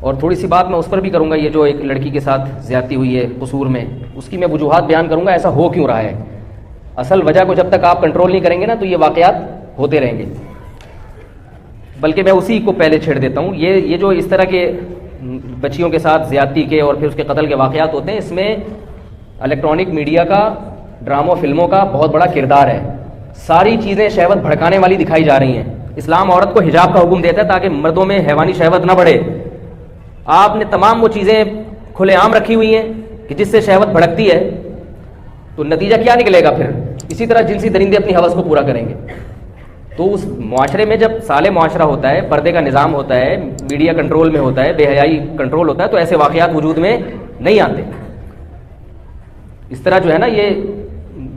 اور تھوڑی سی بات میں اس پر بھی کروں گا، یہ جو ایک لڑکی کے ساتھ زیادتی ہوئی ہے قصور میں، اس کی میں وجوہات بیان کروں گا ایسا ہو کیوں رہا ہے. اصل وجہ کو جب تک آپ کنٹرول نہیں کریں گے نا تو یہ واقعات ہوتے رہیں گے. بلکہ میں اسی کو پہلے چھیڑ دیتا ہوں. یہ جو اس طرح کے بچیوں کے ساتھ زیادتی کے اور پھر اس کے قتل کے واقعات ہوتے ہیں، اس میں الیکٹرانک میڈیا کا، ڈراموں فلموں کا بہت بڑا کردار ہے. ساری چیزیں شہوت بھڑکانے والی دکھائی جا رہی ہیں. اسلام عورت کو حجاب کا حکم دیتا ہے تاکہ مردوں میں حیوانی شہوت نہ بڑھے. آپ نے تمام وہ چیزیں کھلے عام رکھی ہوئی ہیں کہ جس سے شہوت بھڑکتی ہے، تو نتیجہ کیا نکلے گا پھر؟ اسی طرح جنسی درندے اپنی ہوس کو پورا کریں گے. تو اس معاشرے میں جب صالح معاشرہ ہوتا ہے، پردے کا نظام ہوتا ہے، میڈیا کنٹرول میں ہوتا ہے، بے حیائی کنٹرول ہوتا ہے، تو ایسے واقعات وجود میں نہیں آتے. اس طرح جو ہے نا، یہ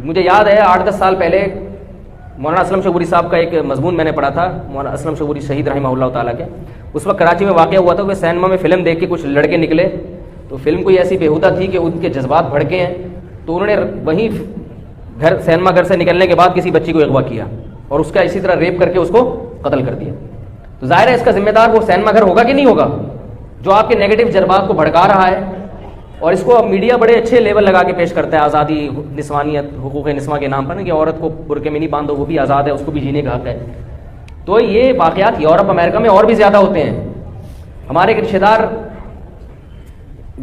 مجھے یاد ہے 8-10 سال پہلے مولانا اسلم شعبوری صاحب کا ایک مضمون میں نے پڑھا تھا، مولانا اسلم شعبوری شہید رحمہ اللہ تعالیٰ کے. اس وقت کراچی میں واقعہ ہوا تھا کہ سینما میں فلم دیکھ کے کچھ لڑکے نکلے، تو فلم کوئی ایسی بیہودہ تھی کہ ان کے جذبات بھڑکے ہیں، تو انہوں نے وہیں سینما گھر سے نکلنے کے بعد کسی بچی کو اغوا کیا اور اس کا اسی طرح ریپ کر کے اس کو قتل کر دیا. تو ظاہر ہے اس کا ذمہ دار وہ سینما گھر ہوگا کہ نہیں ہوگا جو آپ کے نیگیٹو جذبات کو بھڑکا رہا ہے. اور اس کو میڈیا بڑے اچھے لیول لگا کے پیش کرتا ہے، آزادی، نسوانیت، حقوق نسواں کے نام پر، کہ عورت کو برقعے میں نہیں باندھو، وہ بھی آزاد ہے، اس کو بھی جینے کا حق ہے. تو یہ واقعات یورپ امریکہ میں اور بھی زیادہ ہوتے ہیں. ہمارے ایک رشتے دار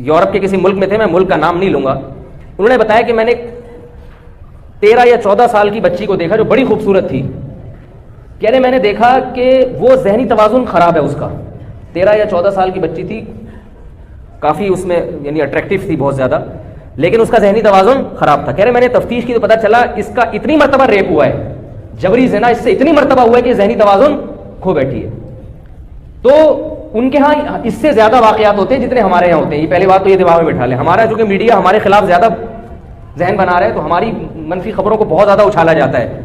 یورپ کے کسی ملک میں تھے، میں ملک کا نام نہیں لوں گا. انہوں نے بتایا کہ میں نے 13 یا 14 سال کی بچی کو دیکھا جو بڑی خوبصورت تھی. کہہ رہے میں نے دیکھا کہ وہ ذہنی توازن خراب ہے اس کا. 13 یا 14 سال کی بچی تھی، کافی اس میں یعنی اٹریکٹیو تھی بہت زیادہ، لیکن اس کا ذہنی توازن خراب تھا. کہہ رہے میں نے تفتیش کی تو پتہ چلا اس کا اتنی مرتبہ ریپ ہوا ہے، جبری زنا اس سے اتنی مرتبہ ہوا ہے کہ ذہنی توازن کھو بیٹھی ہے. تو ان کے ہاں اس سے زیادہ واقعات ہوتے ہیں جتنے ہمارے یہاں ہوتے ہیں. یہ پہلی بات تو یہ دماغ میں بٹھا لیں. ہمارا چونکہ میڈیا ہمارے خلاف زیادہ ذہن بنا رہا ہے تو ہماری منفی خبروں کو بہت زیادہ اچھالا جاتا ہے.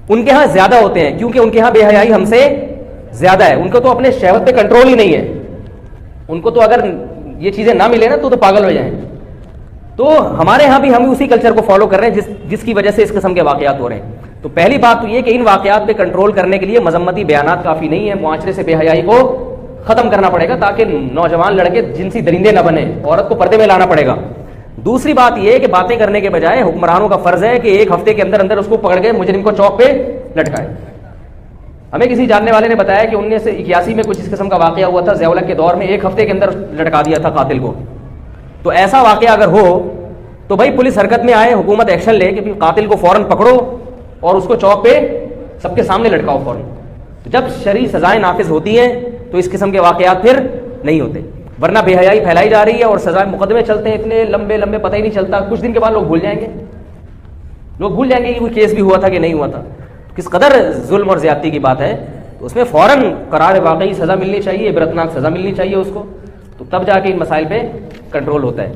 ان کے ہاں زیادہ ہوتے ہیں کیونکہ ان کے ہاں بے حیائی ہم سے زیادہ ہے. ان کو تو اپنے شہوت پہ کنٹرول ہی نہیں ہے. ان کو تو اگر یہ چیزیں نہ ملے نا تو پاگل ہو جائیں. تو ہمارے ہاں بھی ہم اسی کلچر کو فالو کر رہے ہیں جس کی وجہ سے اس قسم کے واقعات ہو رہے ہیں. تو پہلی بات تو یہ کہ ان واقعات پہ کنٹرول کرنے کے لیے مذمتی بیانات کافی نہیں ہے. معاشرے سے بے حیائی کو ختم کرنا پڑے گا تاکہ نوجوان لڑکے جنسی درندے نہ بنے. عورت کو پردے میں لانا پڑے گا. دوسری بات یہ ہے کہ باتیں کرنے کے بجائے حکمرانوں کا فرض ہے کہ ایک ہفتے کے اندر اندر اس کو پکڑ کے مجرم کو چوک پہ لٹکائے. ہمیں کسی جاننے والے نے بتایا کہ 1981 میں کچھ اس قسم کا واقعہ ہوا تھا. ضیاء الحق کے دور میں ایک ہفتے کے اندر لٹکا دیا تھا قاتل کو. تو ایسا واقعہ اگر ہو تو بھائی پولیس حرکت میں آئے، حکومت ایکشن لے کہ قاتل کو فوراً پکڑو اور اس کو چوک پہ سب کے سامنے لٹکاؤ فوراً. جب شرعی سزائیں نافذ ہوتی ہیں تو اس قسم کے واقعات پھر نہیں ہوتے. ورنہ بے حیائی پھیلائی جا رہی ہے اور سزائیں مقدمے چلتے ہیں اتنے لمبے لمبے، پتہ ہی نہیں چلتا. کچھ دن کے بعد لوگ بھول جائیں گے کہ وہ کیس بھی ہوا تھا کہ نہیں ہوا تھا. کس قدر ظلم اور زیادتی کی بات ہے. تو اس میں فوراً قرار واقعی سزا ملنی چاہیے، عبرتناک سزا ملنی چاہیے اس کو. تو تب جا کے ان مسائل پہ کنٹرول ہوتا ہے.